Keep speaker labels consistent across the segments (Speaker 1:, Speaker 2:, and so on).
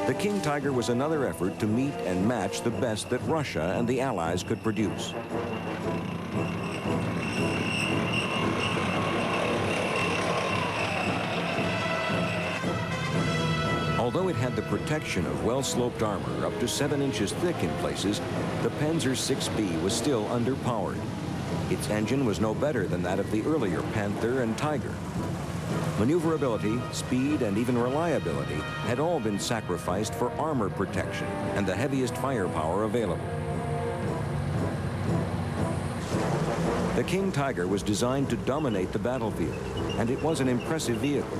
Speaker 1: The King Tiger was another effort to meet and match the best that Russia and the Allies could produce. Although it had the protection of well-sloped armor up to 7 inches thick in places, the Panzer 6B was still underpowered. Its engine was no better than that of the earlier Panther and Tiger. Maneuverability, speed, and even reliability had all been sacrificed for armor protection and the heaviest firepower available. The King Tiger was designed to dominate the battlefield, and it was an impressive vehicle.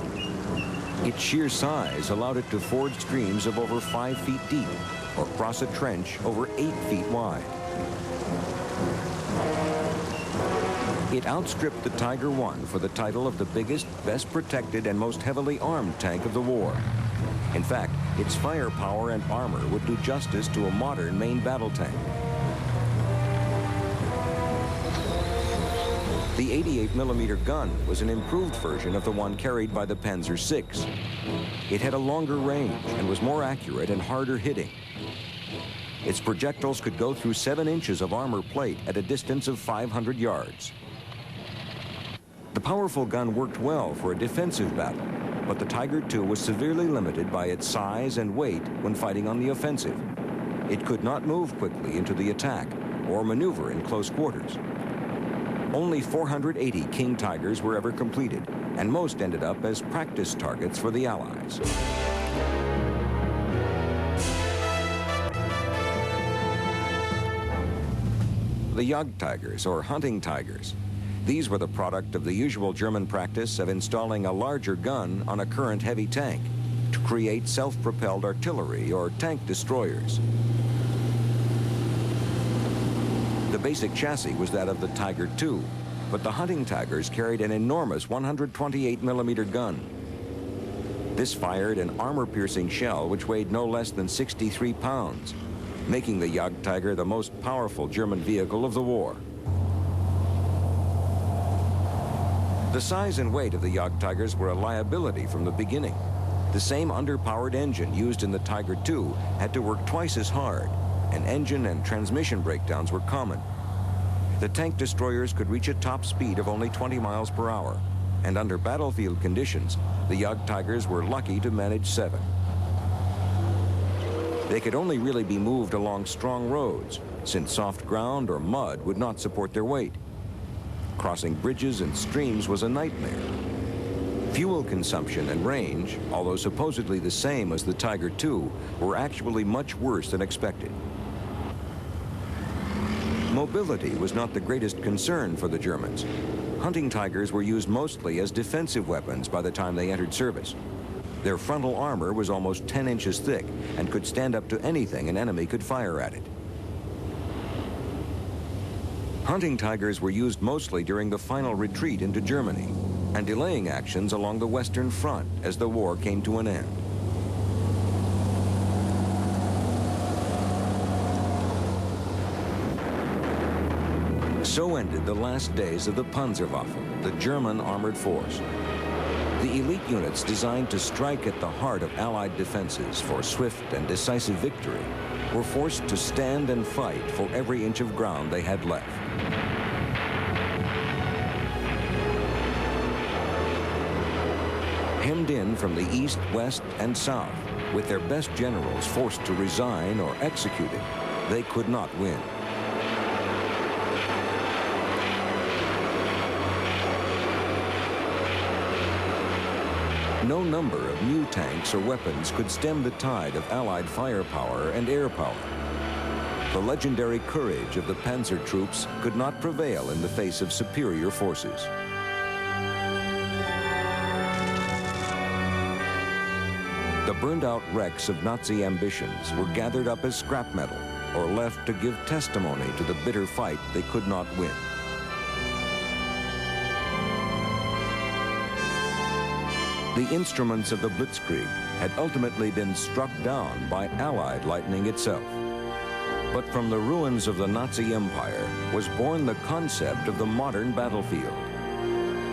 Speaker 1: Its sheer size allowed it to ford streams of over 5 feet deep or cross a trench over 8 feet wide. It outstripped the Tiger I for the title of the biggest, best protected, and most heavily armed tank of the war. In fact, its firepower and armor would do justice to a modern main battle tank. The 88mm gun was an improved version of the one carried by the Panzer VI. It had a longer range and was more accurate and harder hitting. Its projectiles could go through 7 inches of armor plate at a distance of 500 yards. The powerful gun worked well for a defensive battle, but the Tiger II was severely limited by its size and weight when fighting on the offensive. It could not move quickly into the attack or maneuver in close quarters. Only 480 King Tigers were ever completed, and most ended up as practice targets for the Allies. The Jagdtigers, or hunting tigers. These were the product of the usual German practice of installing a larger gun on a current heavy tank to create self-propelled artillery or tank destroyers. The basic chassis was that of the Tiger II, but the hunting tigers carried an enormous 128mm gun. This fired an armor-piercing shell which weighed no less than 63 pounds, making the Jagdtiger the most powerful German vehicle of the war. The size and weight of the Jagdtigers were a liability from the beginning. The same underpowered engine used in the Tiger II had to work twice as hard, and engine and transmission breakdowns were common. The tank destroyers could reach a top speed of only 20 miles per hour, and under battlefield conditions, the Jagdtigers were lucky to manage 7. They could only really be moved along strong roads, since soft ground or mud would not support their weight. Crossing bridges and streams was a nightmare. Fuel consumption and range, although supposedly the same as the Tiger II, were actually much worse than expected. Mobility was not the greatest concern for the Germans. Hunting tigers were used mostly as defensive weapons by the time they entered service. Their frontal armor was almost 10 inches thick and could stand up to anything an enemy could fire at it. Hunting tigers were used mostly during the final retreat into Germany and delaying actions along the Western Front as the war came to an end. So ended the last days of the Panzerwaffe, the German armored force. The elite units designed to strike at the heart of Allied defenses for swift and decisive victory were forced to stand and fight for every inch of ground they had left. Hemmed in from the east, west, and south, with their best generals forced to resign or executed, they could not win. No number of new tanks or weapons could stem the tide of Allied firepower and air power. The legendary courage of the panzer troops could not prevail in the face of superior forces. The burned-out wrecks of Nazi ambitions were gathered up as scrap metal or left to give testimony to the bitter fight they could not win. The instruments of the Blitzkrieg had ultimately been struck down by Allied lightning itself. But from the ruins of the Nazi Empire was born the concept of the modern battlefield.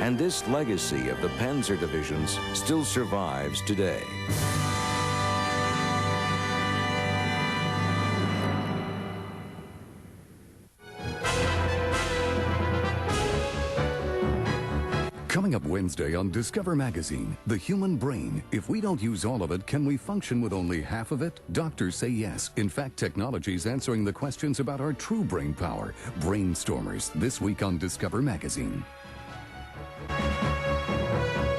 Speaker 1: And this legacy of the Panzer divisions still survives today.
Speaker 2: Coming up Wednesday on Discover Magazine, the human brain. If we don't use all of it, can we function with only half of it? Doctors say yes. In fact, technology is answering the questions about our true brain power. Brainstormers, this week on Discover Magazine.